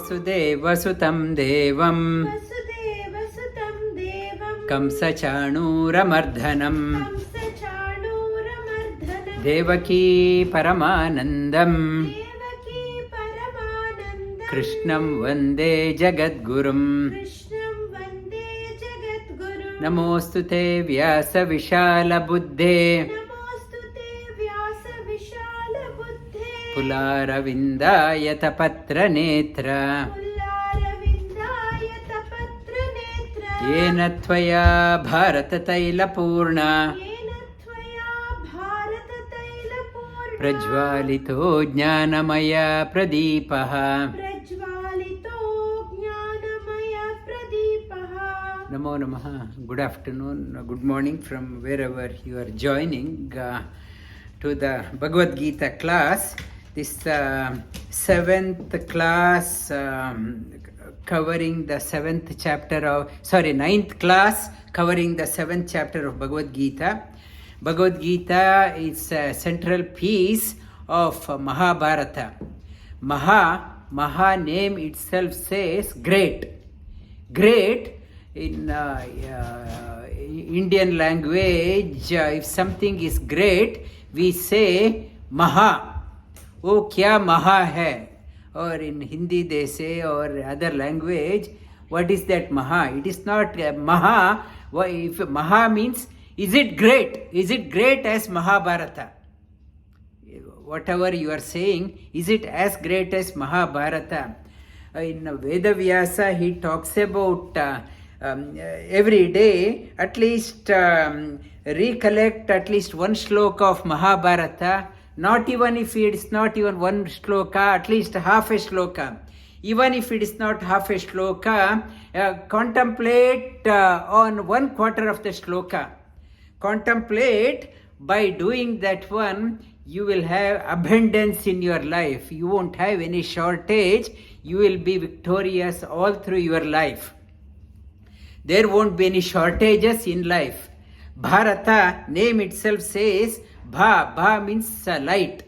वसुदेवसुतं देवं कंसचाणूरमर्दनम् देवकी परमानन्दं कृष्णं वन्दे जगद्गुरुं नमोऽस्तु ते व्यासविशालबुद्धे पुलारविन्दायतपत्रनेत्र येन त्वया भारततैलपूर्णा प्रज्वालितो ज्ञानमय प्रदीपः नमो नमः. Good afternoon, good morning from wherever you are joining to the Bhagavad Geeta class. This seventh class covering the ninth class covering the seventh chapter of Bhagavad Geeta. Bhagavad Geeta is a central piece of Mahabharata. Maha name itself says great. Great in Indian language, if something is great, we say Maha. Oh, kya Maha hai? Or in Hindi they say, or other language, what is that Maha? It is not Maha. If Maha means, is it great? Is it great as Mahabharata? Whatever you are saying, is it as great as Mahabharata? In Veda Vyasa, he talks about every day, at least recollect at least one sloka of Mahabharata. Not even if it is not even one sloka, at least half a sloka. Even if it is not half a sloka, contemplate on 1/4 of the sloka. Contemplate. By doing that one, you will have abundance in your life. You won't have any shortage. You will be victorious all through your life. There won't be any shortages in life. Bharata, name itself says, Bha means light.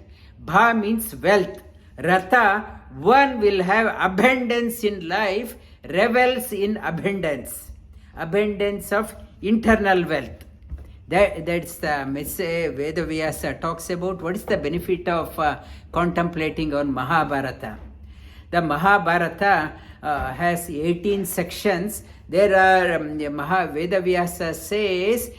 Bha means wealth. Rata, one will have abundance in life, revels in abundance. Abundance of internal wealth. That's the message Veda Vyasa talks about. What is the benefit of contemplating on Mahabharata? The Mahabharata has 18 sections. There are Veda Vyasa says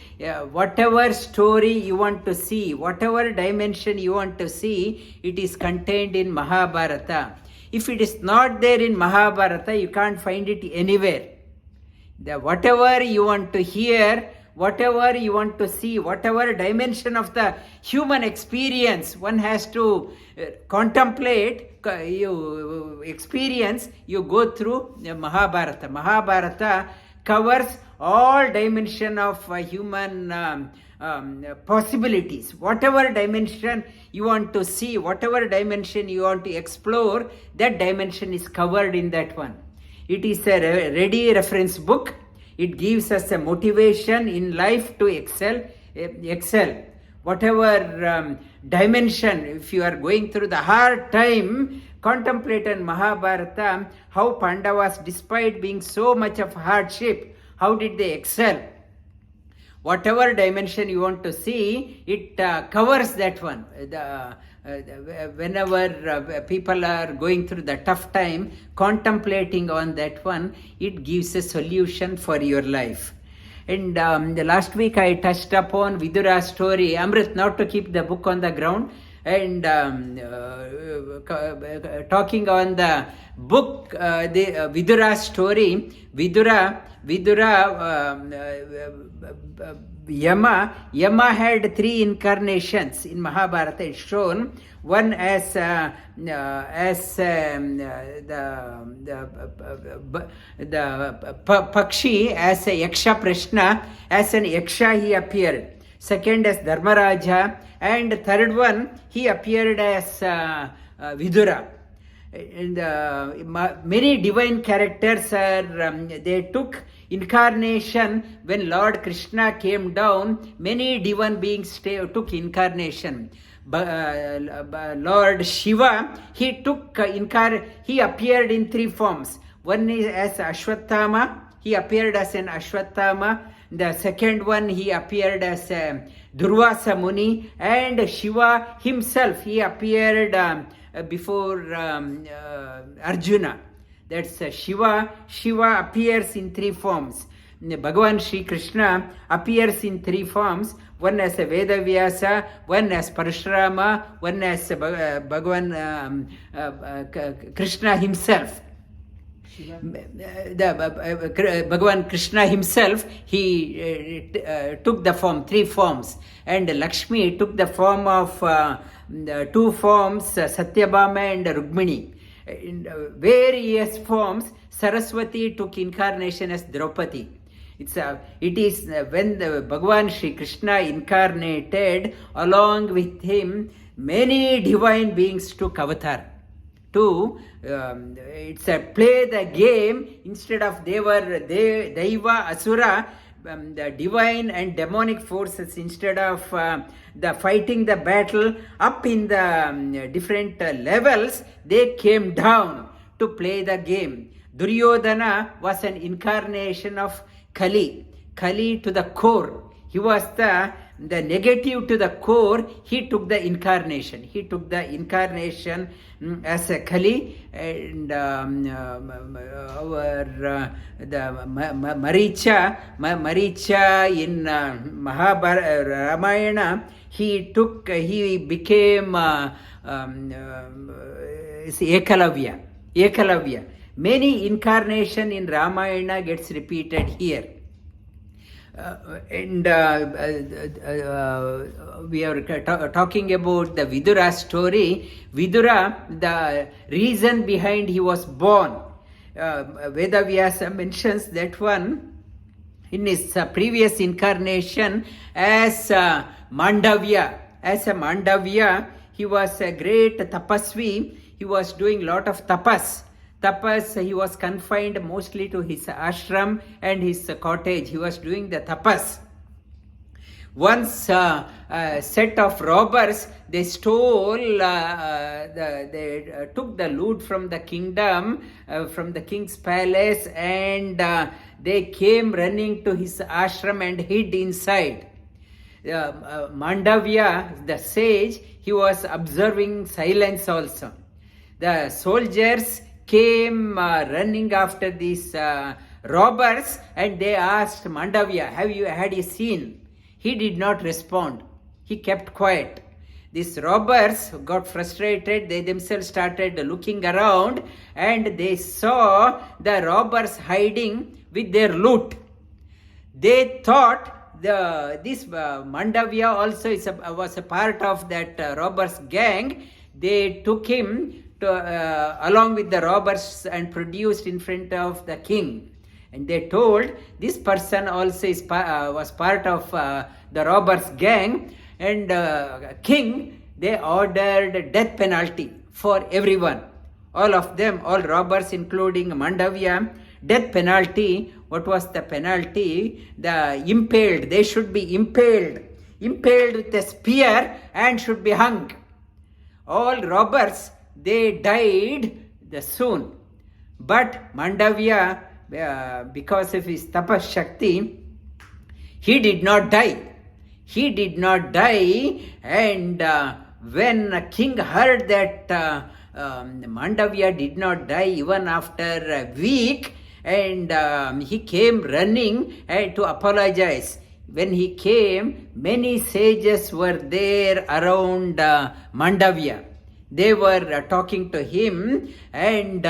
whatever story you want to see, whatever dimension you want to see, it is contained in Mahabharata. If it is not there in Mahabharata, you can't find it anywhere. Whatever you want to hear, whatever you want to see, whatever dimension of the human experience one has to contemplate, you experience, you go through Mahabharata. Mahabharata covers all dimension of human possibilities. Whatever dimension you want to see, whatever dimension you want to explore, that dimension is covered in that one. It is a ready reference book. It gives us a motivation in life to excel. Whatever dimension, if you are going through the hard time, contemplate on Mahabharata, how Pandavas, despite being so much of hardship, how did they excel? Whatever dimension you want to see, it covers that one. Whenever people are going through the tough time, contemplating on that one, it gives a solution for your life. And the last week I touched upon Vidura's story, Amrit, not to keep the book on the ground, and talking on the book, the Vidura's story. Vidura, Yama had 3 incarnations in Mahabharata. It's shown one as the Pakshi, as a Yaksha Prashna, as an Yaksha he appeared. Second as Dharmaraja, and third one he appeared as Vidura. And many divine characters are they took Incarnation, when Lord Krishna came down, many divine beings took incarnation. Lord Shiva, he appeared in three forms. One is as Ashwatthama, he appeared as an Ashwatthama. The second one, he appeared as Durvasa Muni. And Shiva himself, he appeared before Arjuna. That's Shiva. Shiva appears in three forms. Bhagavan Sri Krishna appears in three forms. One as a Vedavyasa, one as Parashurama, one as Bhagavan Krishna himself. Bhagavan Krishna himself, he took the form, three forms. And Lakshmi took the form of two forms, Satyabhama and Rukmini. In various forms, Saraswati took incarnation as Draupadi. It is when the Bhagavan Sri Krishna incarnated, along with him, many divine beings took avatar. It's a play the game, instead of Daiva, Asura, the divine and demonic forces, instead of the fighting the battle up in the different levels, they came down to play the game. Duryodhana was an incarnation of Kali to the core. He was the negative to the core. He took the incarnation. As a Kali, and Maricha in Ramayana, he became Ekalavya. Many incarnation in Ramayana gets repeated here. We are talking about the Vidura story. Vidura, the reason behind he was born, Vedavyasa mentions that one in his previous incarnation as Mandavya. As a Mandavya, he was a great tapasvi. He was doing lot of tapas. He was confined mostly to his ashram and his cottage. He was doing the tapas. Once a set of robbers, they stole, they took the loot from the kingdom, from the king's palace, and they came running to his ashram and hid inside. Mandavya, the sage, he was observing silence also. The soldiers came running after these robbers, and they asked Mandavya, had you seen? He did not respond. He kept quiet. These robbers got frustrated. They themselves started looking around, and they saw the robbers hiding with their loot. They thought this Mandavya also was a part of that robbers gang. They took him along with the robbers and produced in front of the king. And they told this person also was part of the robbers gang. And king, they ordered death penalty for everyone. All of them, all robbers including Mandavya, death penalty. What was the penalty? Impaled. They should be impaled with a spear and should be hung. All robbers, they died soon. But Mandavya, because of his tapas shakti, he did not die. And when a king heard that Mandavya did not die even after a week, and he came running to apologize. When he came, many sages were there around Mandavya. They were talking to him, and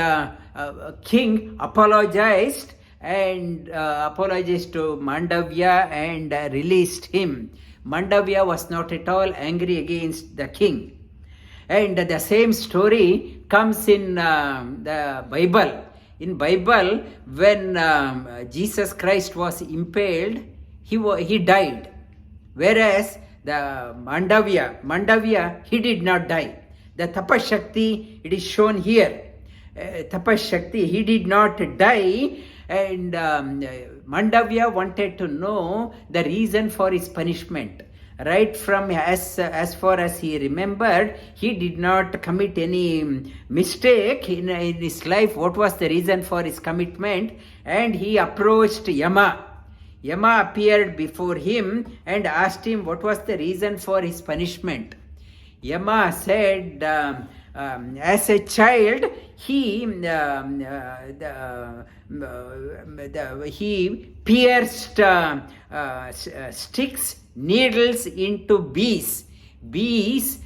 king apologized to Mandavya and released him. Mandavya was not at all angry against the king. And the same story comes in the Bible. In Bible, when Jesus Christ was impaled, he died. Whereas the Mandavya, he did not die. The tapas shakti, it is shown here. Tapas shakti, he did not die, and Mandavya wanted to know the reason for his punishment. Right from as far as he remembered, he did not commit any mistake in his life. What was the reason for his commitment? And he approached Yama. Yama appeared before him and asked him what was the reason for his punishment. Yama said, as a child, he pierced sticks, needles into bees. Bees,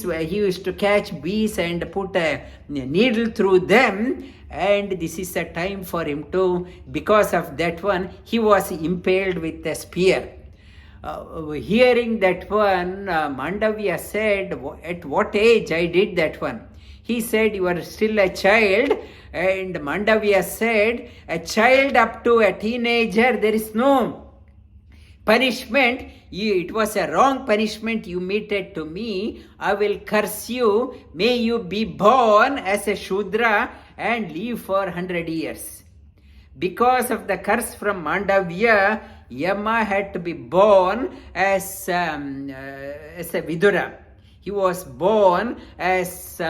where he used to catch bees and put a needle through them. And this is a time for him to, because of that one, he was impaled with a spear. Hearing that one, Mandavya said, at what age I did that one? He said, you are still a child. And Mandavya said, a child up to a teenager, there is no punishment. It was a wrong punishment you meted to me. I will curse you. May you be born as a Shudra and live for 100 years. Because of the curse from Mandavya, Yama had to be born as a Vidura. He was born as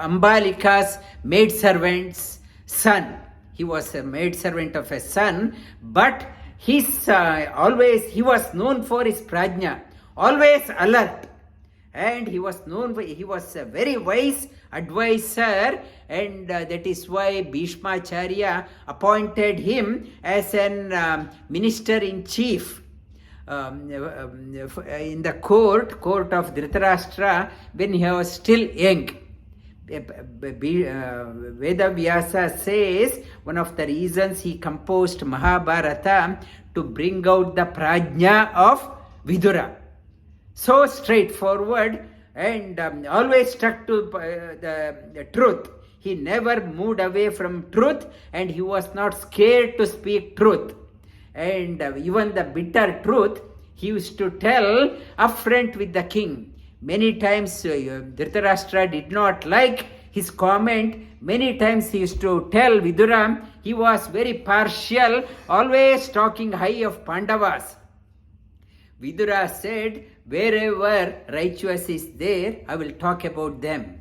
Ambalika's maidservant's son. He was a maidservant of a son, but he was known for his prajna, always alert. And he was a very wise advisor, and that is why Bhishmacharya appointed him as an minister-in-chief in the court of Dhritarashtra when he was still young. Vedavyasa says one of the reasons he composed Mahabharata to bring out the prajna of Vidura. So straightforward and always stuck to the truth. He never moved away from truth, and he was not scared to speak truth. And even the bitter truth, he used to tell upfront with the king. Many times Dhritarashtra did not like his comment. Many times he used to tell Vidura. He was very partial, always talking high of Pandavas. Vidura said, wherever righteous is there, I will talk about them.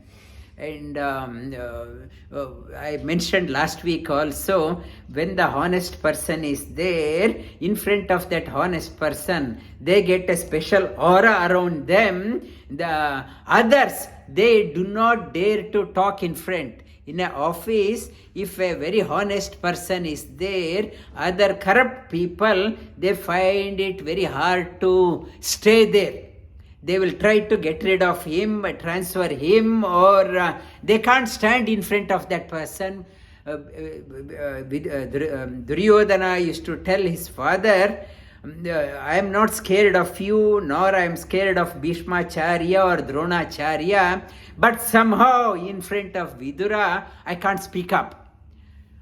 And I mentioned last week also, when the honest person is there, in front of that honest person, they get a special aura around them. The others, they do not dare to talk in front. In an office, if a very honest person is there, other corrupt people, they find it very hard to stay there. They will try to get rid of him, transfer him, or they can't stand in front of that person. Duryodhana used to tell his father, I am not scared of you, nor I am scared of Bhishmacharya or Dronacharya, but somehow in front of Vidura, I can't speak up.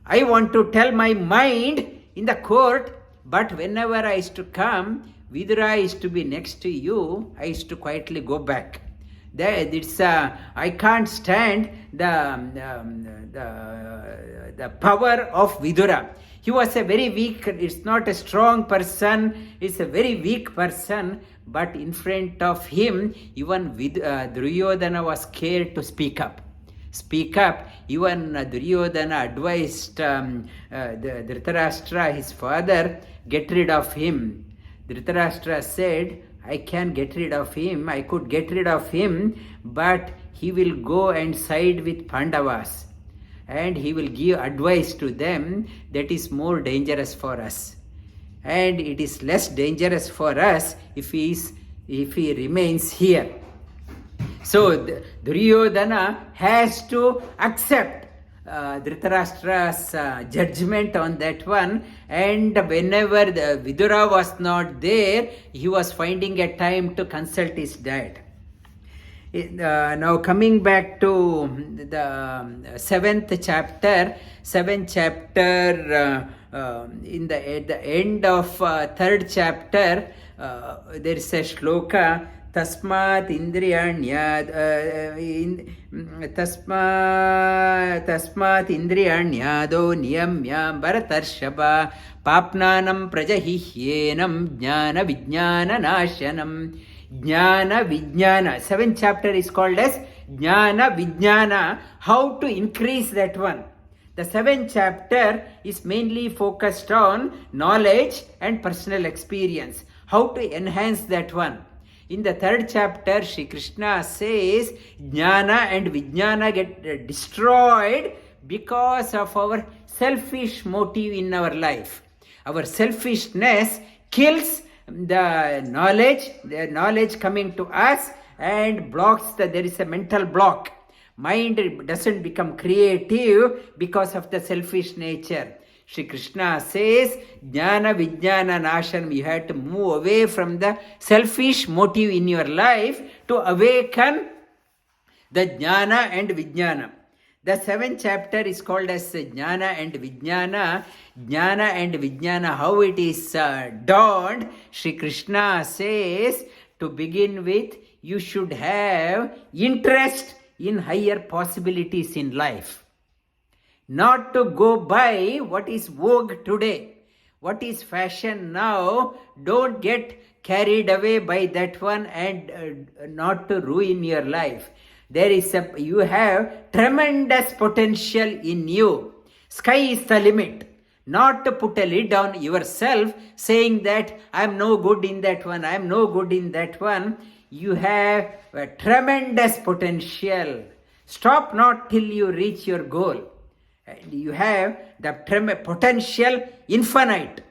I want to tell my mind in the court, but whenever I used to come, Vidura is to be next to you, I used to quietly go back. I can't stand the power of Vidura. He was a very weak, it's not a strong person, it's a very weak person, but in front of him, even Duryodhana was scared to speak up. Even Duryodhana advised Dhritarashtra, his father, get rid of him. Dhritarashtra said, I can get rid of him, I could get rid of him, but he will go and side with Pandavas. And he will give advice to them that is more dangerous for us. And it is less dangerous for us if he remains here. So Duryodhana has to accept Dhritarashtra's judgment on that one, and whenever the Vidura was not there, he was finding a time to consult his dad. Now coming back to the seventh chapter, at the end of third chapter, there is a sloka, tasmat indriyanyado niyamya bharatarshaba papnanam prajahihyenam jnana vijnana nashanam. Jnana vijnana, 7th chapter is called as Jnana Vijnana, how to increase that one. The 7th chapter is mainly focused on knowledge and personal experience, how to enhance that one. In the 3rd chapter, Shri Krishna says Jnana and Vijnana get destroyed because of our selfish motive in our life. Our selfishness kills the knowledge coming to us and blocks there is a mental block. Mind doesn't become creative because of the selfish nature. Shri Krishna says, Jnana Vijnana Nashanam, you have to move away from the selfish motive in your life to awaken the Jnana and Vijnana. The 7th chapter is called as Jnana and Vijnana. Jnana and Vijnana, how it is dawned. Shri Krishna says, to begin with, you should have interest in higher possibilities in life. Not to go by what is vogue today, what is fashion now. Don't get carried away by that one and not to ruin your life. You have tremendous potential in you. Sky is the limit. Not to put a lid on yourself saying that I am no good in that one, I am no good in that one. You have a tremendous potential. Stop not till you reach your goal. You have the potential infinite.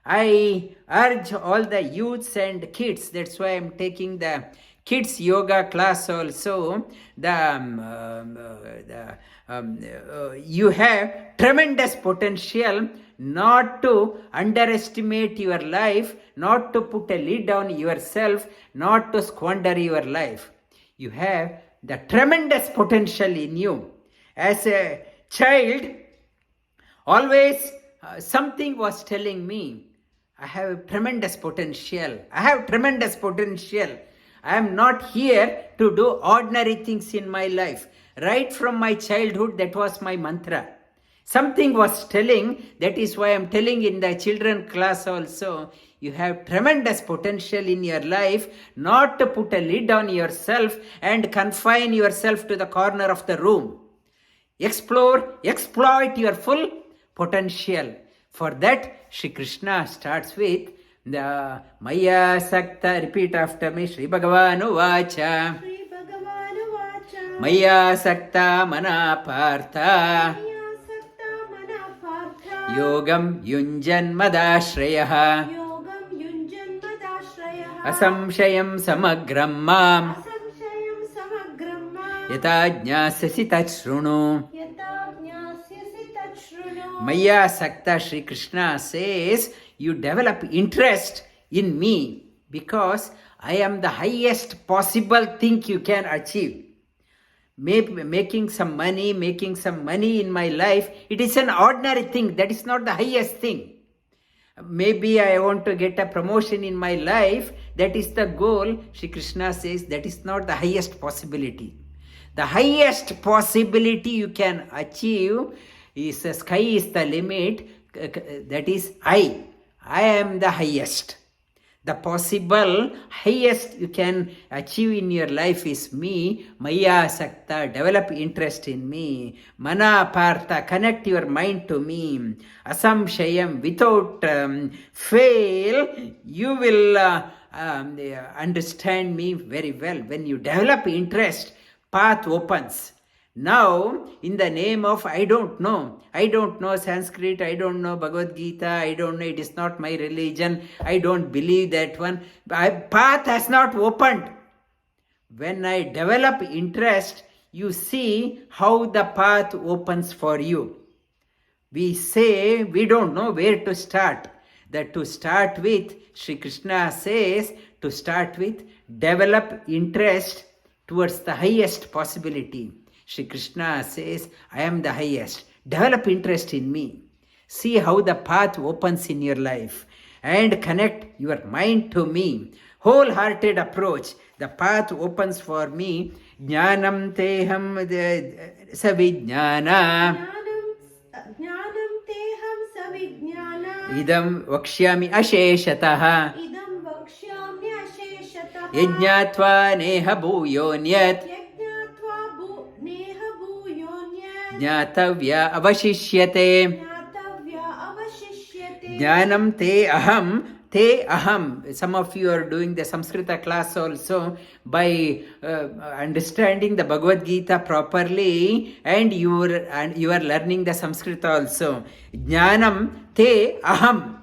I urge all the youths and kids, that's why I am taking the kids yoga class also. You have tremendous potential, not to underestimate your life, not to put a lid on yourself, not to squander your life. You have the tremendous potential in you. As a child, always something was telling me, I have tremendous potential. I have tremendous potential. I am not here to do ordinary things in my life. Right from my childhood, that was my mantra. Something was telling, that is why I am telling in the children class also, you have tremendous potential in your life, not to put a lid on yourself and confine yourself to the corner of the room. Explore, exploit your full potential. For that, Shri Krishna starts with the Maya Sakta, repeat after me, Shri Bhagavanu Vacha. Maya Sakta Mana Partha. Yogam Yunjan Madashrayah. Asamshayam Samagram Mam. Yata Jnasasi Tachrunu. Maya Sakta, Shri Krishna says, you develop interest in me because I am the highest possible thing you can achieve. Making some money in my life, it is an ordinary thing. That is not the highest thing. Maybe I want to get a promotion in my life. That is the goal. Shri Krishna says that is not the highest possibility. The highest possibility you can achieve is the sky is the limit. That is I am the highest. The possible highest you can achieve in your life is me. Maya Sakta, develop interest in me. Mana Partha, connect your mind to me. Asamshayam, without fail, you will understand me very well. When you develop interest, path opens. Now, in the name of I don't know Sanskrit, I don't know Bhagavad Geeta, I don't know, it is not my religion, I don't believe that one. Path has not opened. When I develop interest, you see how the path opens for you. We say we don't know where to start. That to start with, Shri Krishna says, to start with, develop interest towards the highest possibility. Shri Krishna says, I am the highest. Develop interest in me. See how the path opens in your life and connect your mind to me. Wholehearted approach. The path opens for me. Jnanam teham savijnana. Jnanam teham savijnana. Idam vakshyami asheshataha. Idam vakshyami asheshataha. Yajnatva neha bhuyonyat. Yajnatva neha bhuyonyat. Jnatavya avashishyate. Jnatavya avashishyate. Jnanam te aham. Te aham. Some of you are doing the Samskrita class also by understanding the Bhagavad Geeta properly, and you are learning the Samskrita also. Jnanam te aham.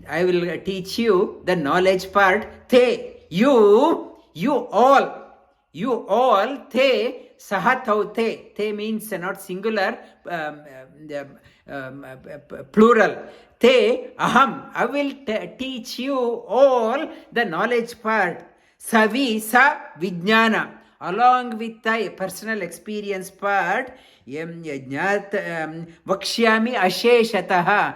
I will teach you the knowledge part. Te, you all, te sahatau te. Te means not singular, plural. Te aham. I will teach you all the knowledge part. Savi sa vijnana. Along with the personal experience part, vakshyami asheshataha.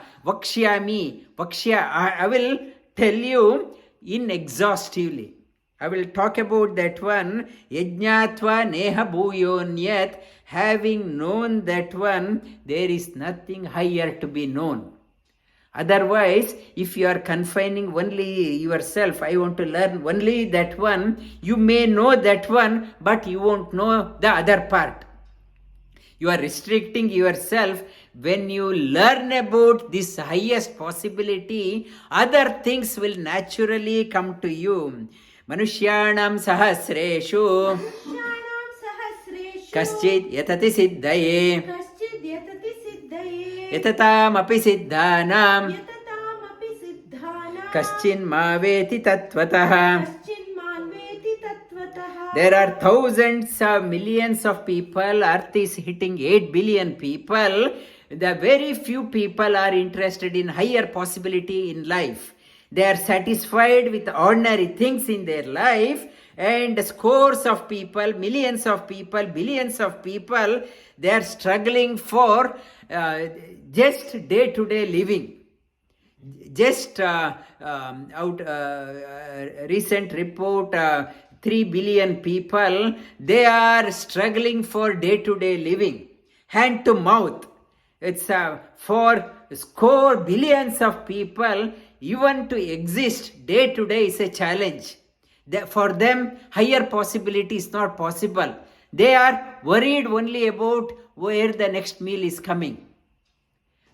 I will tell you inexhaustively. I will talk about that one. Yajnatva neha bhuyonyat. Having known that one, there is nothing higher to be known. Otherwise, if you are confining only yourself, I want to learn only that one, you may know that one, but you won't know the other part. You are restricting yourself. When you learn about this highest possibility, other things will naturally come to you. Manushyanam sahasreshu kaschid yatati siddhaye yatatam api siddhanam kaschin maveti tatvatah. There are thousands of millions of people. Earth is hitting 8 billion people. The very few people are interested in higher possibility in life. They are satisfied with ordinary things in their life, and scores of people, millions of people, billions of people, they are struggling for just day-to-day living. Just recent report, 3 billion people, they are struggling for day-to-day living, hand to mouth. It's for score billions of people, even to exist day-to-day is a challenge. For them, higher possibility is not possible. They are worried only about where the next meal is coming.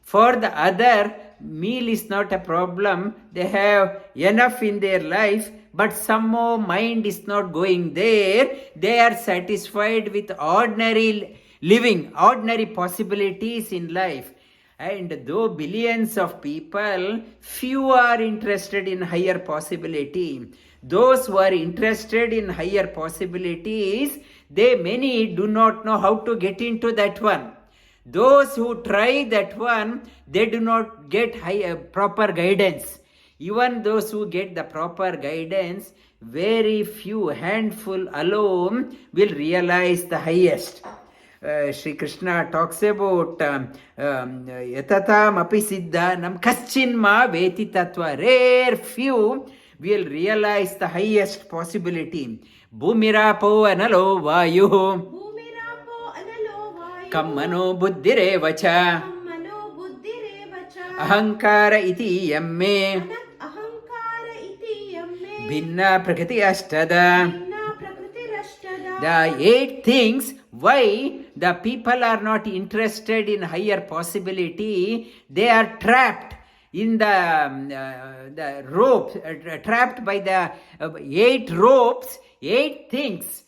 For the other, meal is not a problem. They have enough in their life, but somehow mind is not going there. They are satisfied with ordinary living, ordinary possibilities in life. And though billions of people, few are interested in higher possibility. Those who are interested in higher possibilities, many do not know how to get into that one. Those who try that one, they do not get proper guidance. Even those who get the proper guidance, very few, handful alone will realize the highest. Sri Krishna talks about yatatam api siddhanam kaschin ma veti tattva. Rare few will realize the highest possibility. Bhumirapo analo vayu kammano buddhirevacha ahankara iti yamme bhinna prakriti ashtada. The 8 things why the people are not interested in higher possibility. They are trapped in the ropes, trapped by the 8 ropes. 8 things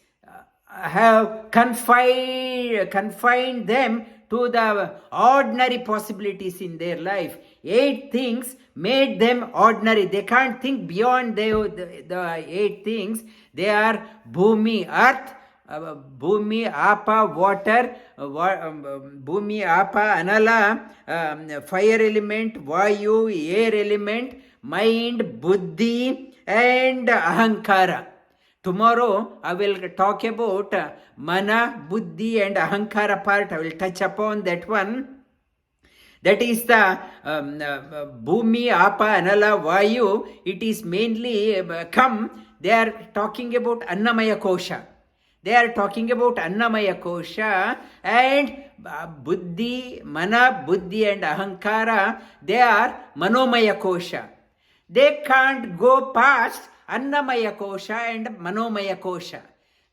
have confined them to the ordinary possibilities in their life. 8 things made them ordinary. They can't think beyond the 8 things. They are Bhumi, earth, Bhumi, Apa, water, Bhumi, Apa, Anala, fire element, Vayu, air element, mind, Buddhi, and Ahankara. Tomorrow I will talk about Mana, Buddhi and Ahankara part. I will touch upon that one. That is the Bhumi, Apa, Anala, Vayu. It is mainly come. They are talking about Annamaya Kosha. They are talking about Annamaya Kosha, and Buddhi, Mana, Buddhi and Ahankara, they are Manomaya Kosha. They can't go past Annamaya Kosha and Manomaya Kosha.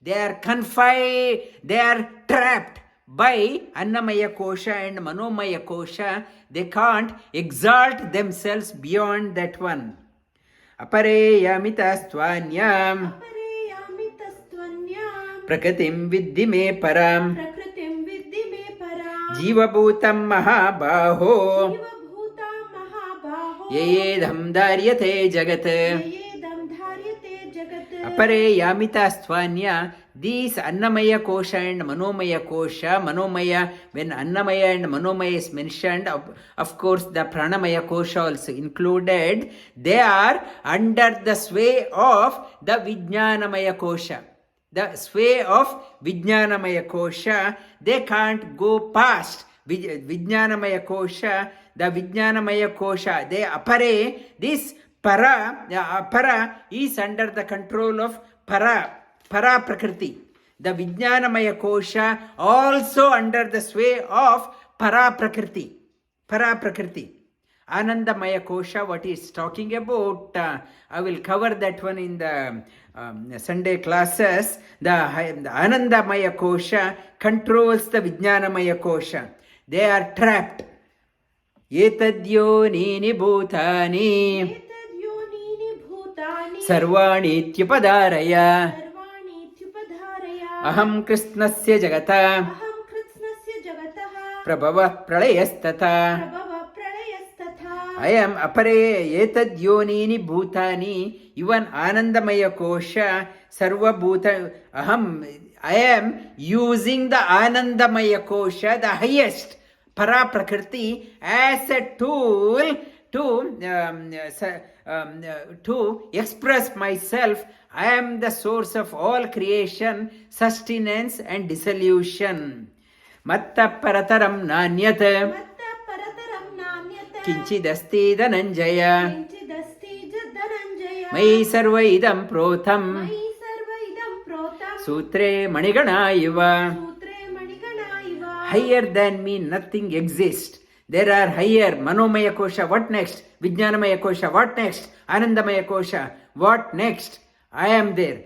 They are confined, they are trapped by Annamaya Kosha and Manomaya Kosha. They can't exalt themselves beyond that one. Apare yamita swanyam Apareyamitastvanyam Prakritim vidhi me param Prakritim vidhi me param Jiva bhutam mahabaho Jivabhutam mahabaho Yedham dharyate jagat. Yedam dharyate jagat Apare yamita swanya. These Annamaya Kosha and Manomaya Kosha, Manomaya, when Annamaya and Manomaya is mentioned, of course the Pranamaya Kosha also included, they are under the sway of the Vijnanamaya Kosha. The sway of Vijnanamaya Kosha, they can't go past Vijnanamaya Kosha, the Vijnanamaya Kosha, they Apare, this Para is under the control of Para Prakriti. The Vijnanamaya Kosha also under the sway of Para Prakriti. Anandamaya Kosha, what is talking about, I will cover that one in the Sunday classes. The Anandamaya Kosha controls the Vijnanamaya Kosha. They are trapped. Etadyonini bhutani Etadyonini bhutani sarvani tyupadaraya Sarvani tyupadharaya aham krishnasya jagata Aham kritsnasya jagatah prabhava pralayastata. Prabhava prayastatha I am apare etad yonini bhutani, even Anandamaya Kosha, Sarva Bhuta, I am using the Anandamaya Kosha, the highest Para Prakriti, as a tool to express myself. I am the source of all creation, sustenance and dissolution. Matta parataram nanyat Matta parataram nanyata kinchidasti dhananjaya Kinchidasti Dhananjaya Mai sarva idam protham Mai sarva idam protam sutre manigana iva. Sutre manigana iva Higher than me nothing exists. There are higher Manomaya Kosha, what next? Vijnanamaya Kosha, what next? Anandamaya Kosha, what next? I am there.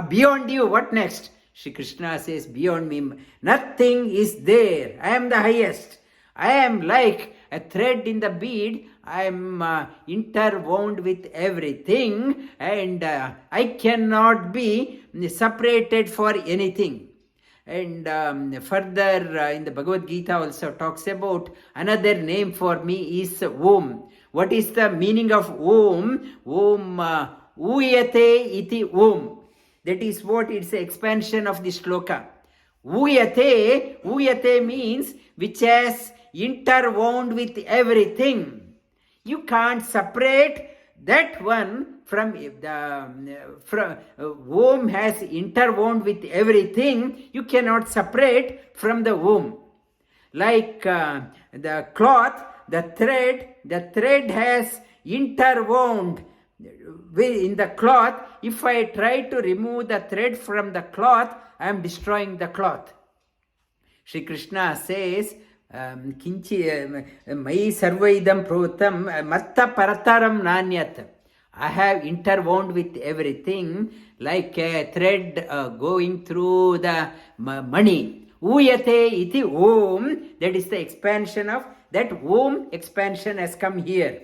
Beyond you, what next? Shri Krishna says, beyond me, nothing is there. I am the highest. I am like a thread in the bead. I am interwound with everything, and I cannot be separated for anything. And further in the Bhagavad Geeta also talks about another name for me is Om. What is the meaning of Om? Om Uyate iti Om. That is what it's the expansion of the sloka. Uyate means which has interwound with everything. You can't separate that one from the Om has interwound with everything. You cannot separate from the Om. Like the cloth, the thread has interwound in the cloth. If I try to remove the thread from the cloth, I am destroying the cloth. Shri Krishna says, Kinchi Mai Sarvaidam Protam Matta Parataram Nanyat. I have interwound with everything like a thread going through the money. Uyate iti Om. That is the expansion of that Om expansion has come here.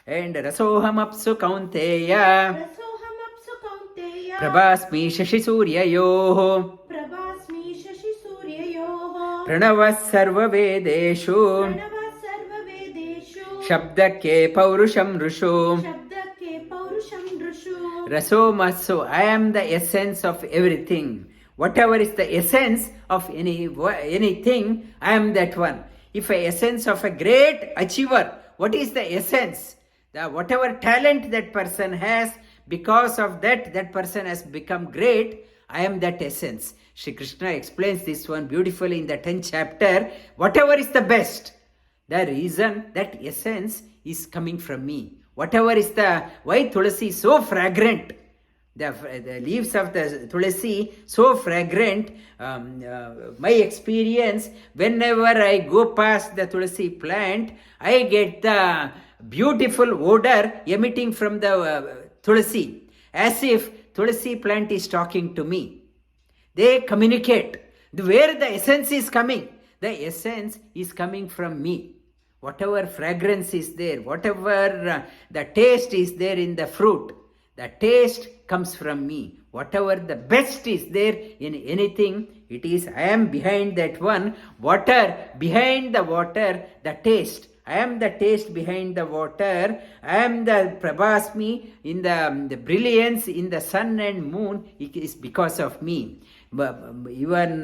And Rasoham Apsu Kaunteya Rasoham apsu kaunteya Prabhasmi Shashi Suryayoho Prabhasmi shashi suryayoh Pranavas Sarva Vedeshu Pranava sarva vedeshu Shabdake Paurusham Rushu. Shabdake paurusham drushu Rasomaso, I am the essence of everything. Whatever is the essence of anything, I am that one. If a essence of a great achiever, what is the essence? Whatever talent that person has, because of that person has become great. I am that essence. Shri Krishna explains this one beautifully in the 10th chapter. Whatever is the best, The reason, that essence is coming from me. Whatever is why Tulasi is so fragrant, the leaves of the Tulasi so fragrant, my experience, whenever I go past the Tulasi plant, I get the beautiful odor emitting from the Tulasi, as if Tulasi plant is talking to me. They communicate. Where the essence is coming, the essence is coming from me. Whatever fragrance is there, whatever the taste is there in the fruit, the taste comes from me. Whatever the best is there in anything, it is, I am behind that one. Water, behind the water, the taste. I am the taste behind the water. I am the Prabhasmi in the brilliance in the sun and moon. It is because of me. Even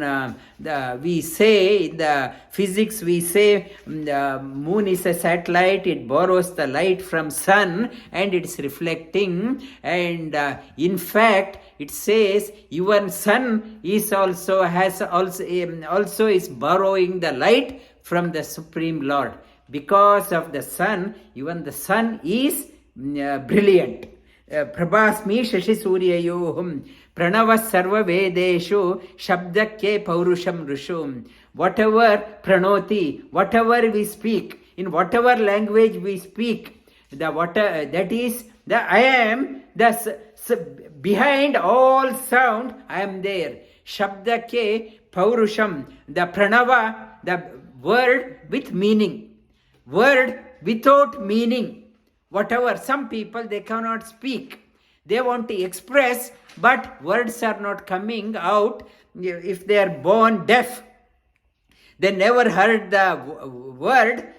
we say in the physics, we say the moon is a satellite. It borrows the light from sun and it's reflecting. And in fact, it says even sun is also is borrowing the light from the Supreme Lord. Because of the sun, even the sun is brilliant. Prabhasmi shashi suryayohum pranava sarva vedeshu shabdakye paurusham rushum. Whatever pranoti, whatever we speak, in whatever language we speak, the water, that is the I am, behind all sound, I am there. Shabdakye paurusham, the pranava, the word with meaning. Word without meaning. Whatever, some people, they cannot speak. They want to express, but words are not coming out. If they are born deaf, they never heard the word,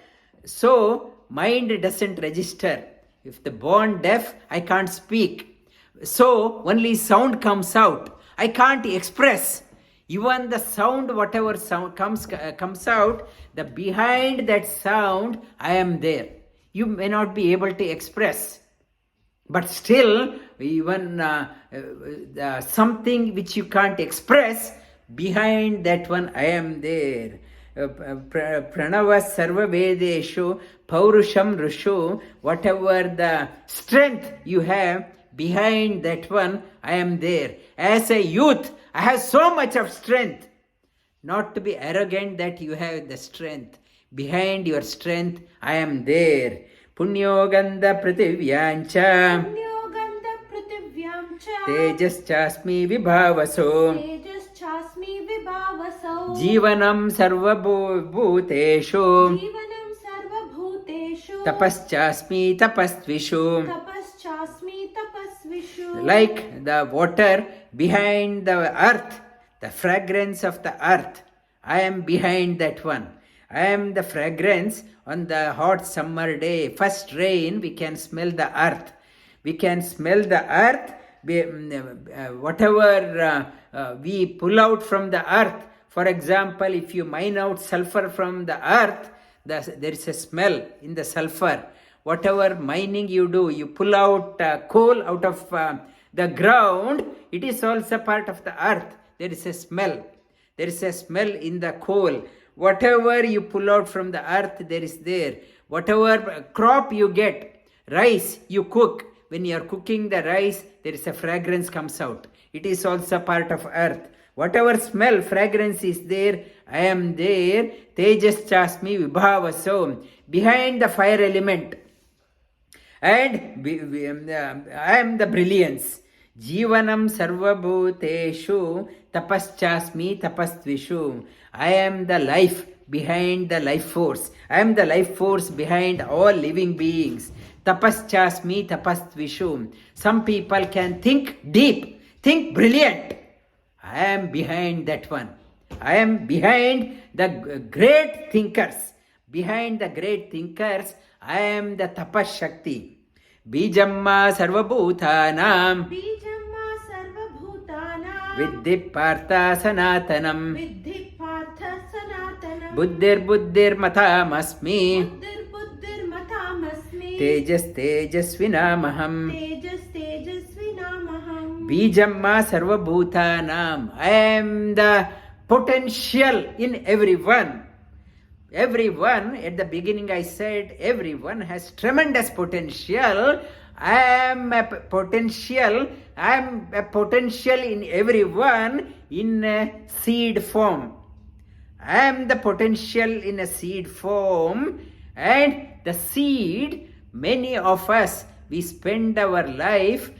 so mind doesn't register. If the born deaf, I can't speak. So only sound comes out. I can't express. Even the sound, whatever sound comes out, the behind that sound, I am there. You may not be able to express, but still, even something which you can't express, behind that one, I am there. Pranava sarva vedeshu paurusham rushu. Whatever the strength you have, behind that one, I am there. As a youth, I have so much of strength. Not to be arrogant that you have the strength. Behind your strength, I am there. Punyoganda prativyancha. Punyoganda prativyancha. Tejaschasmi vibhavaso. Tejaschasmi vibhavaso. Jivanam sarvabhuteshu. Jivanam sarvabhuteshu. Tapaschasmi tapasvishu. Tapaschasmi tapasvishu. Like the water behind the earth, the fragrance of the earth, I am behind that one. I am the fragrance on the hot summer day. First rain, we can smell the earth. We can smell the earth. Whatever we pull out from the earth. For example, if you mine out sulfur from the earth, there is a smell in the sulfur. Whatever mining you do, you pull out coal out of the ground, it is also part of the earth. There is a smell. There is a smell in the coal. Whatever you pull out from the earth, there is there. Whatever crop you get, rice you cook, when you are cooking the rice, there is a fragrance comes out. It is also part of earth. Whatever smell, fragrance is there, I am there. Tejas chasmi vibhavaso. Behind the fire element. And I am the brilliance. Jivanam sarvabhuteshu tapaschasmi tapastvishu. I am the life behind the life force. I am the life force behind all living beings. Tapaschasmi tapastvishu. Some people can think deep, think brilliant. I am behind that one. I am behind the great thinkers. Behind the great thinkers, I am the tapas shakti. Bijamma sarvabhutanam. Bijamma sarvabhutanam. Viddhi partha sanatanam. Viddhi partha sanatanam. Buddhir matamasmi. Buddhir matamasmi. Tejasvinamaham. Tejasvinamaham. Bijamma sarvabhutanam. I am the potential in everyone. Everyone, at the beginning I said, everyone has tremendous potential. I am a potential in everyone in a seed form. I am the potential in a seed form, and the seed, many of us, we spend our life,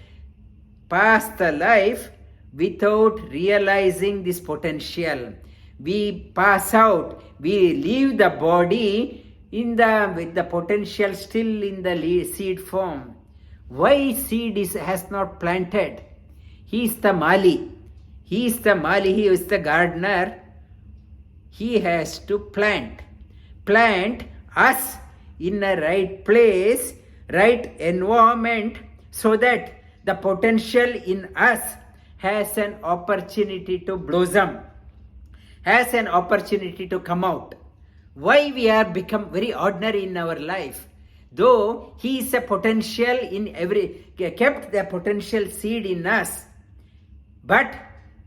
pass the life without realizing this potential. We pass out, we leave the body with the potential still in the seed form. Why seed has not planted? He is the Mali. He is the gardener. He has to plant us in a right place, right environment, so that the potential in us has an opportunity to blossom, has an opportunity to come out. Why we are become very ordinary in our life? Though he is a potential in kept the potential seed in us, but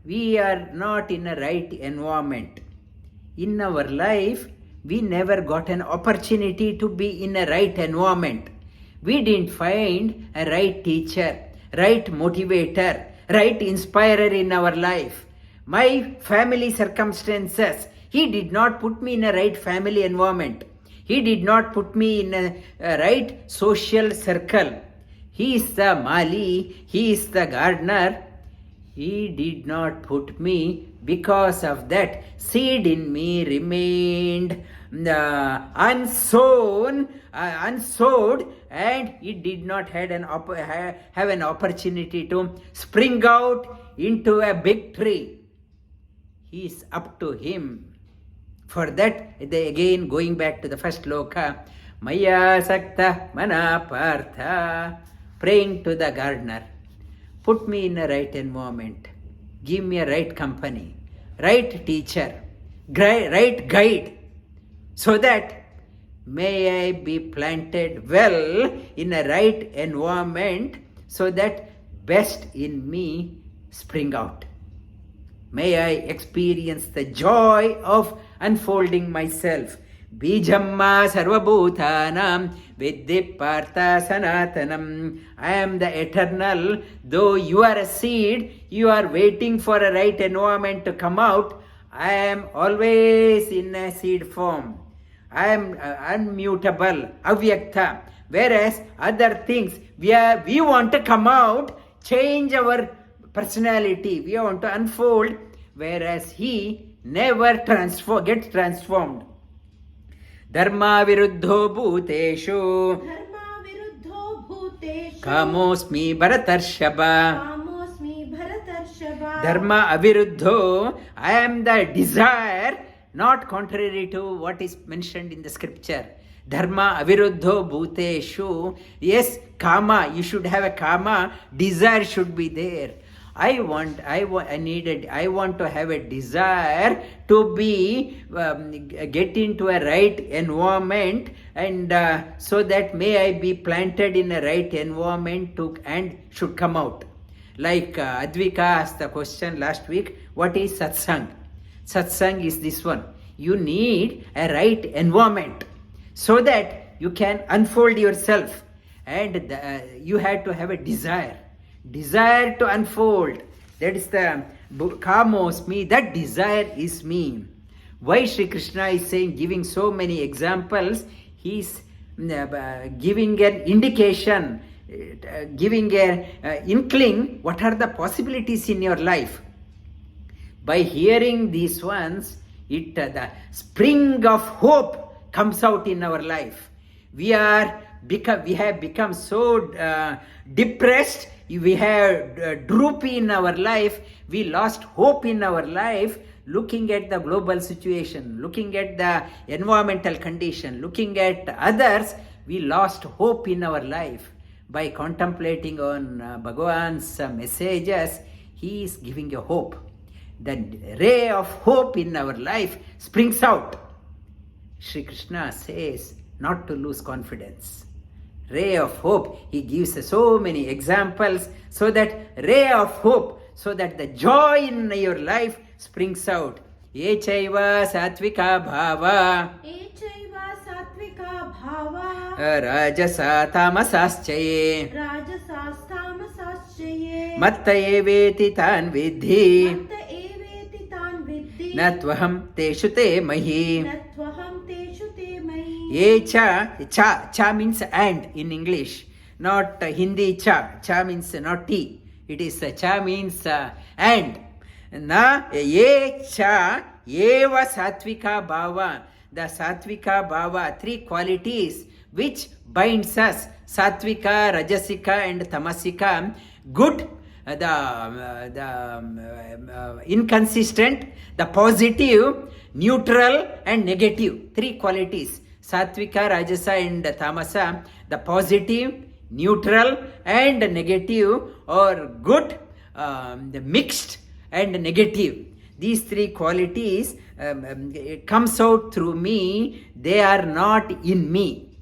we are not in a right environment. In our life, we never got an opportunity to be in a right environment. We didn't find a right teacher, right motivator, right inspirer in our life. My family circumstances, he did not put me in a right family environment. He did not put me in a right social circle. He is the Mali, he is the gardener. He did not put me. Because of that, seed in me remained unsowed, and it did not have an opportunity to spring out into a big tree. He is up to him. For that, again going back to the first sloka, Maya Sakta Mana Partha, praying to the gardener, put me in a right environment, give me a right company, right teacher, right guide, so that may I be planted well in a right environment, so that best in me spring out. May I experience the joy of unfolding myself. Bijamma sarvabhutanam viddhi partha sanatanam. I am the eternal. Though you are a seed, you are waiting for a right environment to come out. I am always in a seed form. I am unmutable, avyakta. Whereas other things, we want to come out, change our personality, we want to unfold, whereas he never gets transformed. Dharma viruddho bhuteshu kamosmi bharatarshaba. Dharma aviruddho, I am the desire, not contrary to what is mentioned in the scripture. Dharma aviruddho bhuteshu. Yes, kama, you should have a kama, desire should be there. I want to have a desire to be get into a right environment, and so that may I be planted in a right environment and should come out. Like Advika asked the question last week, what is satsang? Satsang is this one. You need a right environment so that you can unfold yourself, and you had to have a desire to unfold. That is the kamos me, that desire is me. Why Sri Krishna is saying, giving so many examples, he is giving an indication, giving an inkling, what are the possibilities in your life. By hearing these ones, the spring of hope comes out in our life. We have become so depressed, we have droopy in our life, we lost hope in our life, looking at the global situation, looking at the environmental condition, looking at others, we lost hope in our life. By contemplating on Bhagavan's messages, he is giving a hope. The ray of hope in our life springs out. Sri Krishna says not to lose confidence. Ray of hope, he gives so many examples, so that ray of hope, so that the joy in your life springs out. ye chaiva satvika bhava Echaiva satvika bhava rajasa tamasaschaye rajasastamasaschaye matta eveti tan vidhi matta eveti tan viddhi natvaham teshu te mahi. natvaham teshu te mahi. Ye cha means and in English, not Hindi cha. Cha means not tea. It is cha means and. Na ye cha eva satvika bhava. The satvika bhava, three qualities which binds us, satvika, rajasika and tamasika, good, the inconsistent, the positive, neutral and negative, three qualities, satvika, rajasa and tamasa, the positive, neutral and negative, or good, the mixed and negative. These three qualities comes out through me. They are not in me.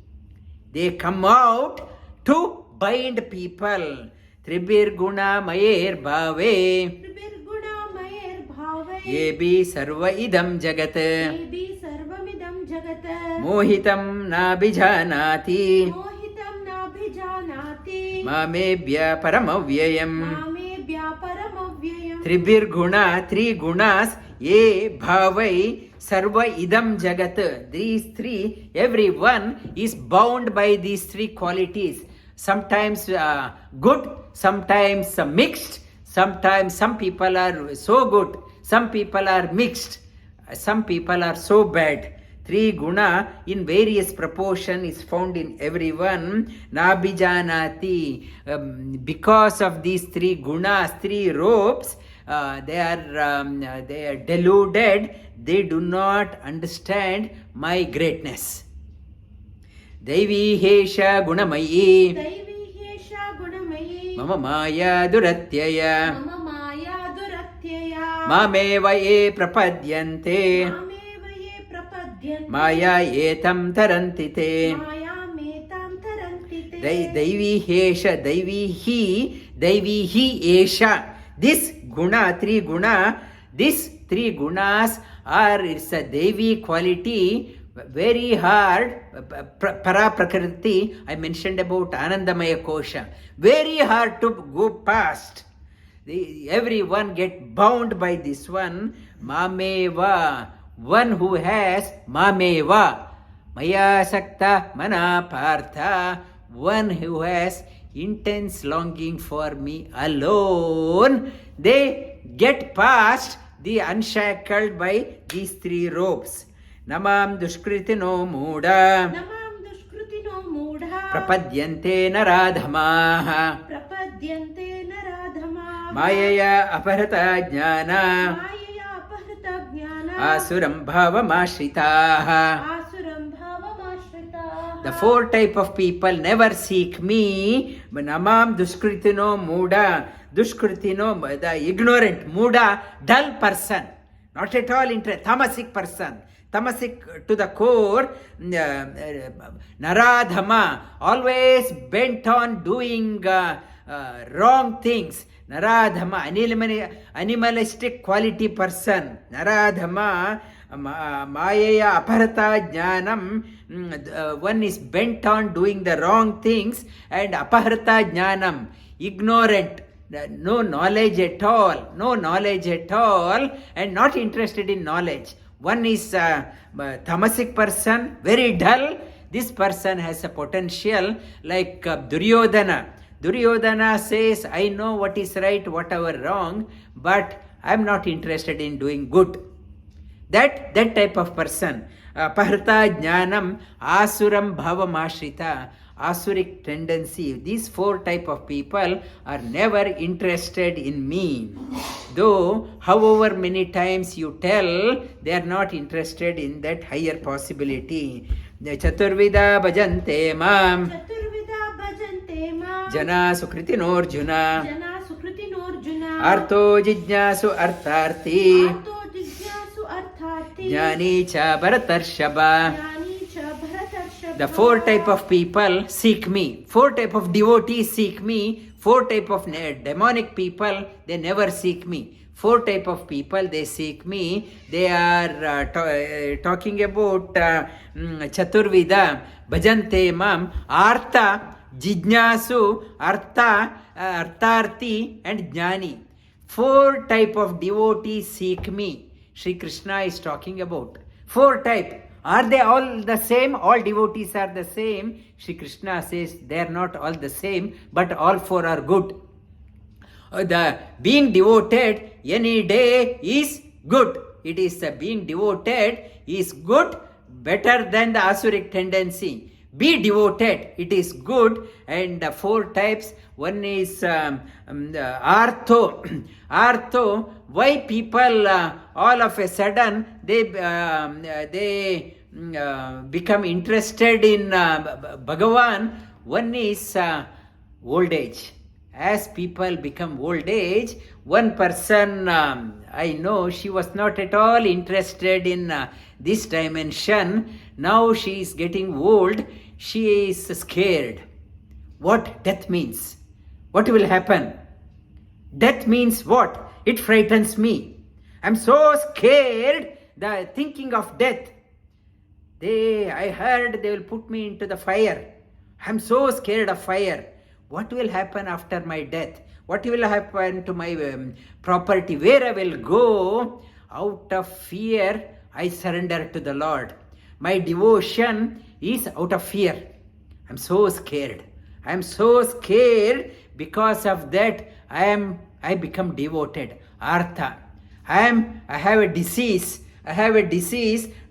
They come out to bind people. Tribir guna mayer bhave Tribirguna mayer bhave yebi sarva idam jagat ebi sarvamidam jagat mohitam nabhijanati mohitam nabhijanati mamebhya paramavyayam. mame vyaparamovyayam. Tribir guna, three gunas, ye bhavai sarva idam jagat. These three, everyone is bound by these three qualities. Sometimes good, sometimes mixed, sometimes some people are so good, some people are mixed, some people are so bad. Three guna in various proportion is found in everyone. Nabhijanati. Because of these three gunas, three ropes, they are deluded. They do not understand my greatness. Daivi hesha gunamayi Daivi hesha gunamayi mama maya duratyaya mama maya duratyaya mameva ye prapadyante mameva ye prapadyante maya etam taranti te. maya metam taranti te. Daivi hesha, daivi hi esha. This guna, three gunas are, it's a Devi quality, very hard. Para Prakriti, I mentioned about Anandamaya Kosha, very hard to go past. Everyone get bound by this one. Mameva, one who has Mameva, Maya Sakta Mana Partha, one who has intense longing for me alone. They get past the unshackled by these three ropes. Namam dushkritino muda Namam dushkrutino mudha prapadyante naradhamaha prapadyante naradhama mayaya aparata jnana mayaya apahrita jnana asuram bhavamashitaha. asuram bhavamashrita. The four type of people never seek me. Namam dushkritino muda. Dushkritino, the ignorant, muda, dull person, not at all interested, tamasic person. Tamasic to the core, naradhama, always bent on doing wrong things. Naradhama, animalistic quality person. Naradhama, mayaya aparata jnanam, one is bent on doing the wrong things, and aparata jnanam, ignorant. No knowledge at all, and not interested in knowledge. One is a tamasic person, very dull. This person has a potential like Duryodhana. Duryodhana says, I know what is right, whatever wrong, but I am not interested in doing good. That type of person. Pahrita jnanam asuram bhavamashrita. Asuric tendency. These four type of people are never interested in me. Though, however many times you tell, they are not interested in that higher possibility. Chaturvida bhajante mam Chaturvida bhajante ma jana sukritinorjuna jana sukritinorjuna arto jijnasu artharti arto jijnasu arthati jnani cha bharatarshaba. jnani cha bharatarshaba. The four type of people seek me. Four type of devotees seek me. Four type of demonic people, they never seek me. Four type of people, they seek me. They are talking about Chaturvida, Bhajante Mam, Artha, Jijnasu, Artharthi and Jnani. Four type of devotees seek me. Sri Krishna is talking about. Four type. Are they all the same? All devotees are the same. Sri Krishna says they are not all the same, but all four are good. The being devoted any day is good. It is being devoted is good, better than the asuric tendency. Be devoted, it is good. And the four types, one is artho. Artho, why people all of a sudden they become interested in Bhagavan. One is old age. As people become old age, one person I know, she was not at all interested in this dimension. Now she is getting old. She is scared. What death means? What will happen? Death means what? It frightens me. I'm so scared. The thinking of death. I heard they will put me into the fire. I'm so scared of fire. What will happen after my death? What will happen to my property? Where I will go? Out of fear, I surrender to the Lord. My devotion is out of fear. I'm so scared. I'm so scared. Because of that, I become devoted. Artha. I have a disease.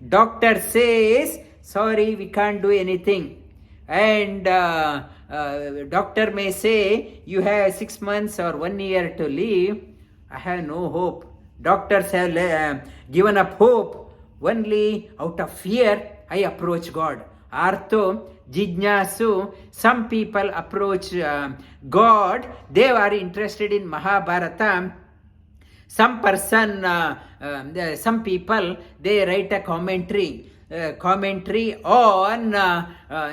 Doctor says, sorry, we can't do anything. And doctor may say, you have 6 months or 1 year to live. I have no hope. Doctors have given up hope. Only out of fear, I approach God. Artho, Jijnasu, some people approach God. They are interested in Mahabharata. Some people, they write a commentary on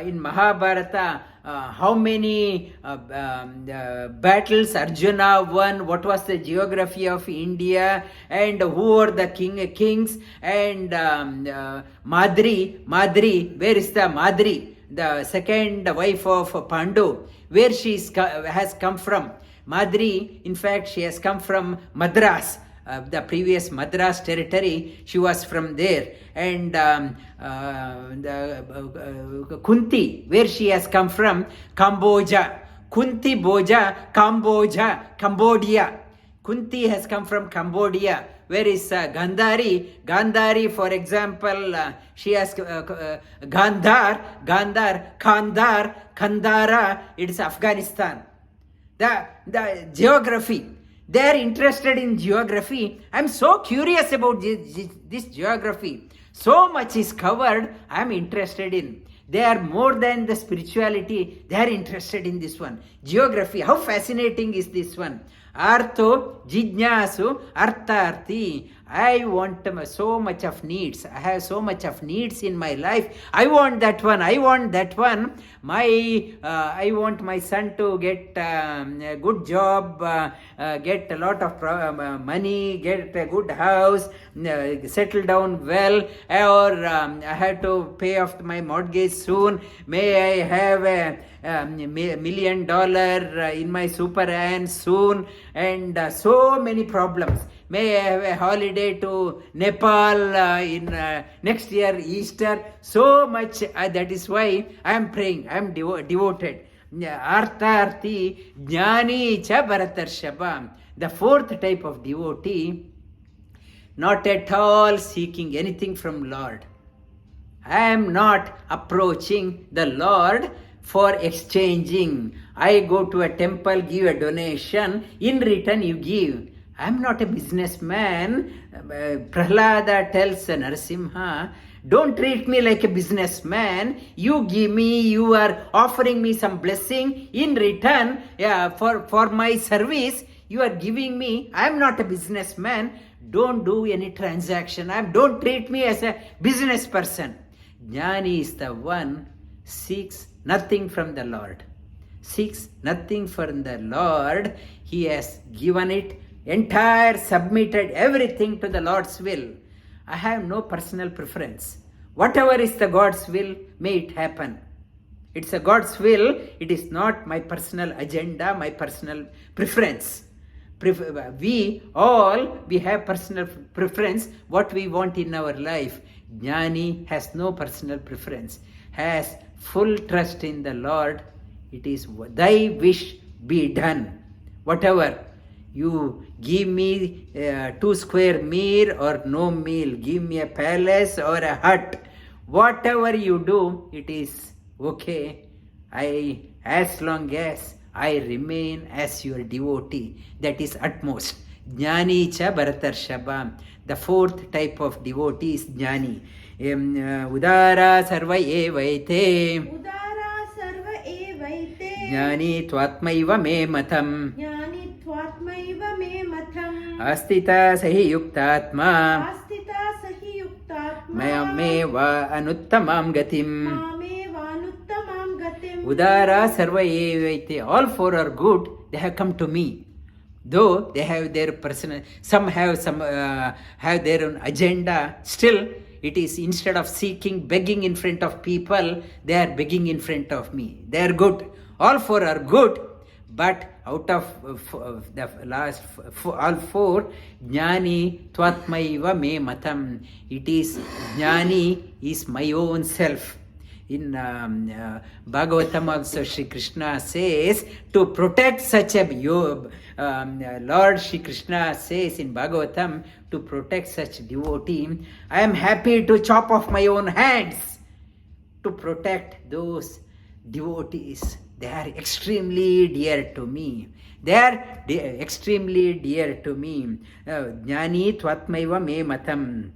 in Mahabharata, how many battles Arjuna won, what was the geography of India, and who were the kings, and Madri, where is the Madri, the second wife of Pandu, where she has come from. Madri, in fact, she has come from Madras. The previous Madras territory, she was from there. And Kunti, where she has come from, Cambodia. Kunti Boja, Cambodia. Kunti has come from Cambodia. Where is Gandhari? Gandhari, for example, she has Kandara, it is Afghanistan. The geography. They are interested in geography. I'm so curious about this geography. So much is covered, I'm interested in. They are more than the spirituality. They are interested in this one. Geography, how fascinating is this one? Artho, Jijnasu, Artharthi. I want so much of needs. I have so much of needs in my life. I want that one. I want my son to get a good job, get a lot of money, get a good house, settle down well, or I have to pay off my mortgage soon. May I have a $1 million in my super hand soon, and so many problems. May I have a holiday to Nepal in next year, Easter. So much, that is why I am praying, I am devoted. Artharthi, Jnani cha Bharatarshava. The fourth type of devotee, not at all seeking anything from Lord. I am not approaching the Lord for exchanging. I go to a temple, give a donation, in return you give. I am not a businessman. Prahlada tells Narasimha, don't treat me like a businessman. You give me, you are offering me some blessing. In return, for my service, you are giving me. I am not a businessman. Don't do any transaction. Don't treat me as a business person. Jnani is the one seeks nothing from the Lord. Seeks nothing from the Lord. He has given it entire submitted everything to the Lord's will. I have no personal preference. Whatever is the God's will, may it happen. It's a God's will. It is not my personal agenda, my personal preference. We have personal preference, what we want in our life. Jnani has no personal preference, has full trust in the Lord. It is thy wish be done. Whatever. You give me 2 square meal or no meal, give me a palace or a hut. Whatever you do, it is okay. As long as I remain as your devotee, that is utmost. Jnani cha Bharatarshava. The 4th type of devotee is Jnani. Udara sarva evaite. Udara sarva evaite. Jnani tvatmaiva me matam. Jnani tvatmaiva me matam. Astita sahi yuktatma. Astita sahi yuktatma. Mayameva anuttamam gatim. Mameva anuttamam gatim. Udara sarva evaite. All 4 are good. They have come to me. Though they have their personal, some have their own agenda. Still, it is instead of begging in front of people, they are begging in front of me. They are good. All 4 are good. But out of the last all 4, Jnani Tvatmaiva me matam. It is Jnani is my own self. In Bhagavatam also Shri Krishna says to protect such a Lord Shri Krishna says in Bhagavatam to protect such devotee, I am happy to chop off my own hands to protect those devotees. They are extremely dear to me. They are extremely dear to me. Jnani Tvatmaiva me matam.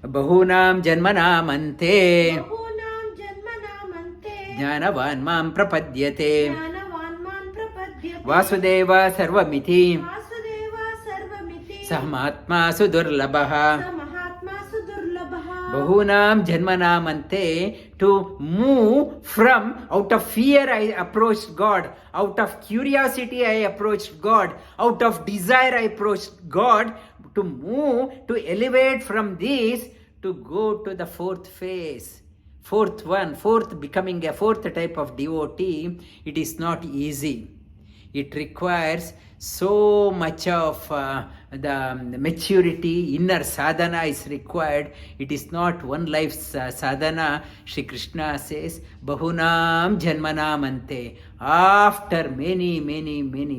Bahunam janmanam ante. Bahunam janmanam ante. Jnanavan mam prapadyate. Jnanavan mam prapadyate. Vasudeva sarvamiti. Vasudeva sarvamiti. Samahatma sudurlabha. Samahatma sudurlabha. Bahunam janmanam ante. To move from out of fear I approached God. Out of curiosity I approached God. Out of desire I approached God. To move, to elevate from this, to go to the 4th phase. 4th becoming a 4th type of devotee, it is not easy. It requires so much of the maturity, inner sadhana is required. It is not one life sadhana. Shri Krishna says, Bahunam janmanam ante. After many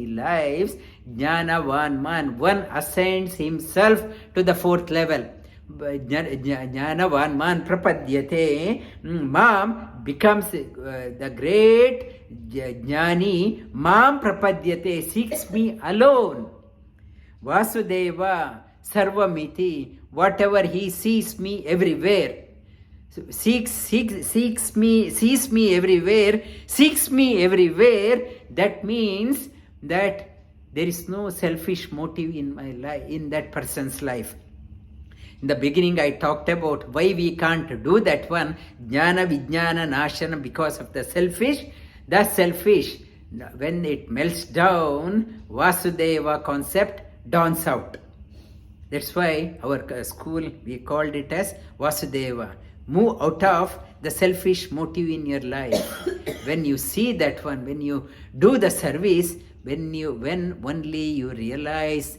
lives, Jnanavan man, one ascends himself to the 4th level. Jnanavan man prapadyate. Mam becomes the great Jnani. Mam prapadyate, seeks me alone. Vasudeva sarvamiti. Whatever he sees me everywhere. Sees me everywhere. That means that there is no selfish motive in my life, in that person's life. In the beginning I talked about why we can't do that one. Jnana vijnana nashana, because of the selfish. The selfish, when it melts down, Vasudeva concept dawns out. That's why our school, we called it as Vasudeva. Move out of the selfish motive in your life. When you see that one, when you do the service, when only you realize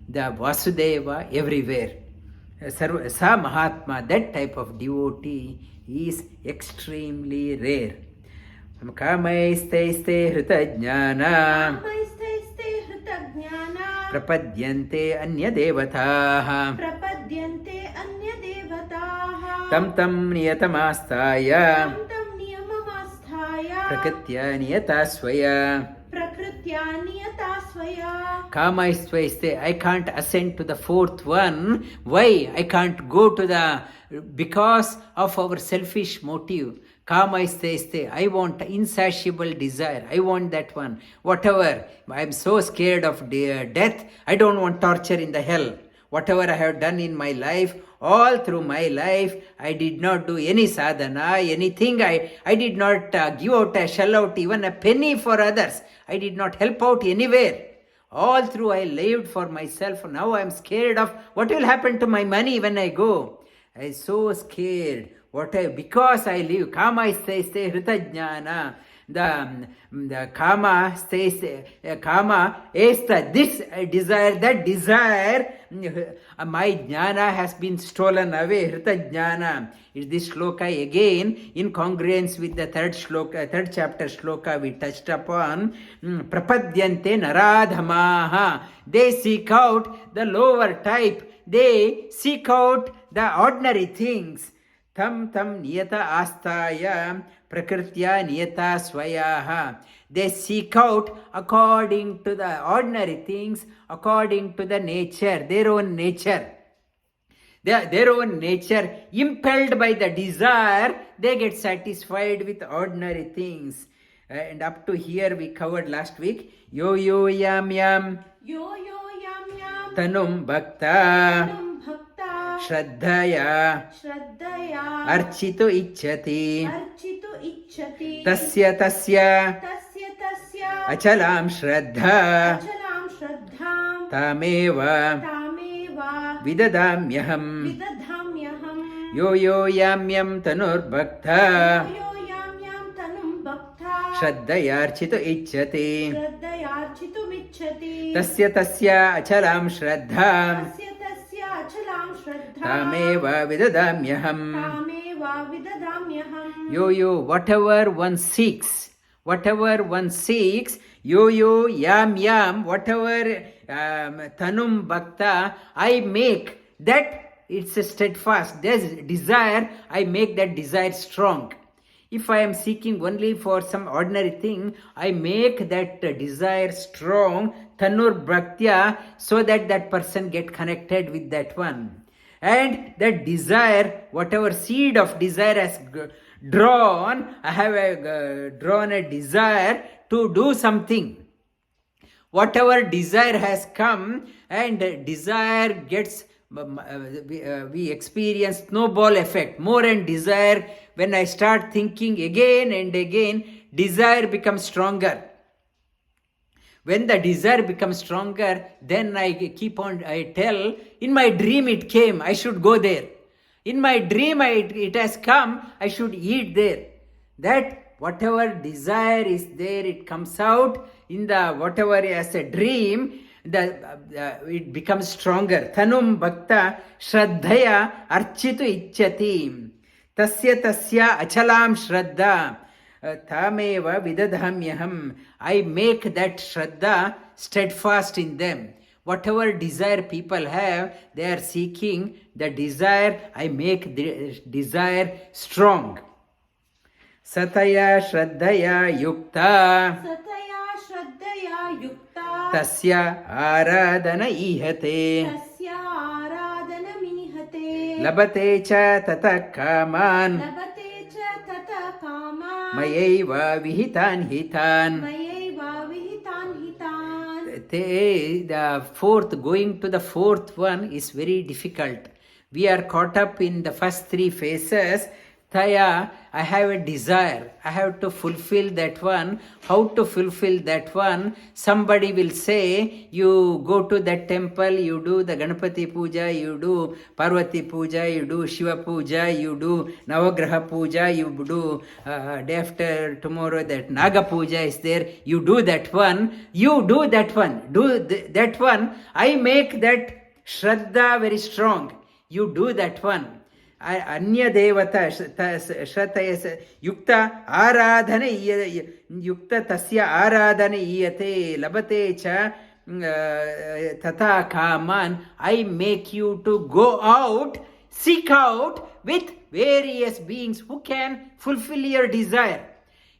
the Vasudeva everywhere. Sa Mahatma, that type of devotee is extremely rare. Kamaiste hritajnana. Prapadyante anya devataha. Tam niyatamastaya. Prakritya niyatasvaya. Kamaiste, I can't ascend to the 4th one. Why? I can't go to because of our selfish motive. Kamaiste, I want insatiable desire. I want that one. Whatever. I am so scared of death. I don't want torture in the hell. Whatever I have done in my life, all through my life, I did not do any sadhana, anything. I did not give out, shell out even a penny for others. I did not help out anywhere. All through I lived for myself. Now I am scared of what will happen to my money when I go. I am so scared. Because I live. Kama stays hritajnana. The kama stays, kama is this desire, that desire, my jnana has been stolen away, hrita jnana. Is this shloka again in congruence with the third chapter shloka we touched upon. Prapadyante naradhamaha. They seek out the lower type. They seek out the ordinary things. Tam niyata astaya prakritya niyata swayaha. They seek out according to the ordinary things, according to the nature, their own nature. Their own nature, impelled by the desire, they get satisfied with ordinary things. And up to here we covered last week. Yo yam yam tanum bhakta Shraddhaya Archito Ichchati Tasya Achalam Shraddha Tameva Vidadamyaham Yo yam yam tanur bhakta Shraddhaya Archito Ichchati Tasya Achalam Shraddha Tameva vidadamyaham. Yo, whatever one seeks, yo, yam, whatever tanum bhakta, I make that it's a steadfast. There's desire, I make that desire strong. If I am seeking only for some ordinary thing, I make that desire strong, tanur bhaktya, so that that person get connected with that one. And that desire, whatever seed of desire has drawn, I have drawn a desire to do something. Whatever desire has come, and desire gets, we experience snowball effect, more and desire. When I start thinking again and again, desire becomes stronger. When the desire becomes stronger, then I tell, in my dream it came, I should go there. In my dream it has come, I should eat there. That whatever desire is there, it comes out in the whatever as a dream, it becomes stronger. Tanum bhakta shraddhaya architu ichchati. Tasya achalam shraddha. Tameva vidadhamyaham. I make that shraddha steadfast in them. Whatever desire people have, they are seeking the desire, I make the desire strong. Sataya shraddhaya yukta. Tasya aradhana ihate. Labate cha tata kaman. Mayeva vihitan hitan. Going to the fourth one is very difficult. We are caught up in the first three phases. Taya, I have a desire. I have to fulfill that one. How to fulfill that one? Somebody will say, you go to that temple, you do the Ganapati Puja, you do Parvati Puja, you do Shiva Puja, you do Navagraha Puja, you do day after tomorrow that Naga Puja is there. You do that one. You do that one. That one. I make that Shraddha very strong. You do that one. Anya devata shrataya yukta aradhana yukta tasya aradhana iyate labate cha tata kaman. I make you to go out, seek out with various beings who can fulfill your desire.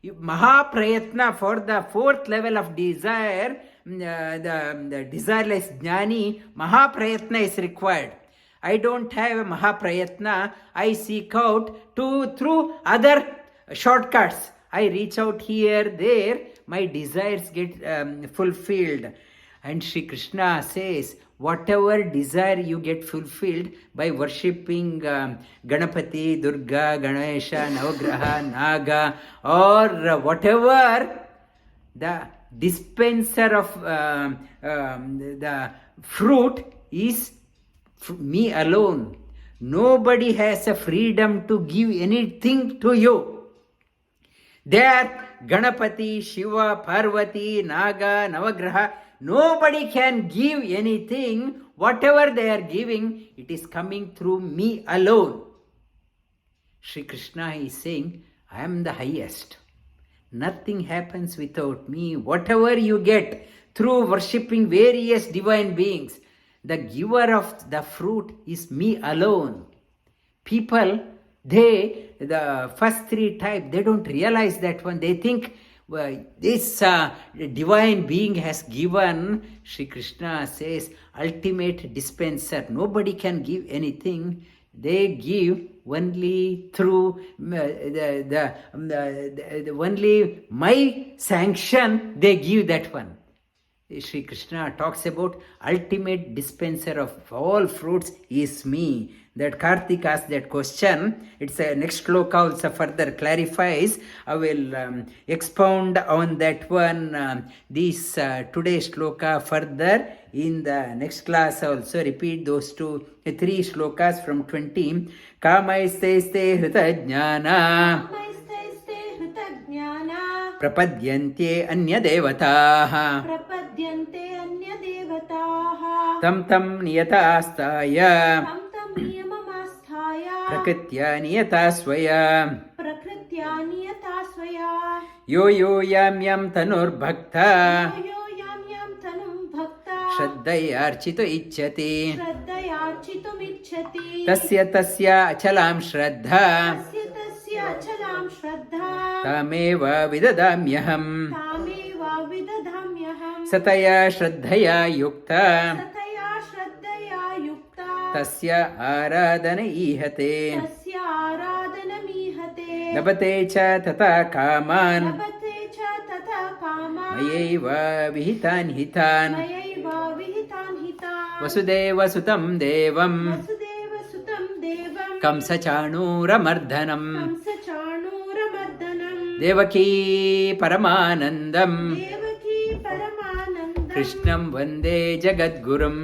Mahaprayatna for the fourth level of desire, the desireless jnani, Mahaprayatna is required. I don't have a Mahaprayatna. I seek out through other shortcuts. I reach out here, there, my desires get fulfilled. And Sri Krishna says, whatever desire you get fulfilled by worshipping Ganapati, Durga, Ganesha, Navagraha, Naga, or whatever, dispenser of the fruit is me alone. Nobody has a freedom to give anything to you. They are Ganapati, Shiva, Parvati, Naga, Navagraha. Nobody can give anything. Whatever they are giving, it is coming through me alone. Sri Krishna is saying, I am the highest. Nothing happens without me. Whatever you get through worshipping various divine beings, the giver of the fruit is me alone. People, the first three types, they don't realize that one. They think this divine being has given. Sri Krishna says, ultimate dispenser. Nobody can give anything. They give only through only my sanction. They give that one. Sri Krishna talks about ultimate dispenser of all fruits is me. That Karthik asked that question. It's a next sloka also further clarifies. I will expound on that one. This today's sloka further in the next class. Also repeat those three slokas from 20. Kamaiste hritajnana prapadyante anya devataah tam tam niyatastaya prakritya niyata swaya yo yo yam yam tanur bhakta Shraddhaya archito icchati tasya tasya achalam shraddha tameva vidadamyaham sataya shraddhaya yukta tasya aradana ihate labate cha tata kaman mayeva vihitan hitan Vasudeva sutam devam kamsa chanuramardanam devaki paramanandam krishnam vande jagadgurum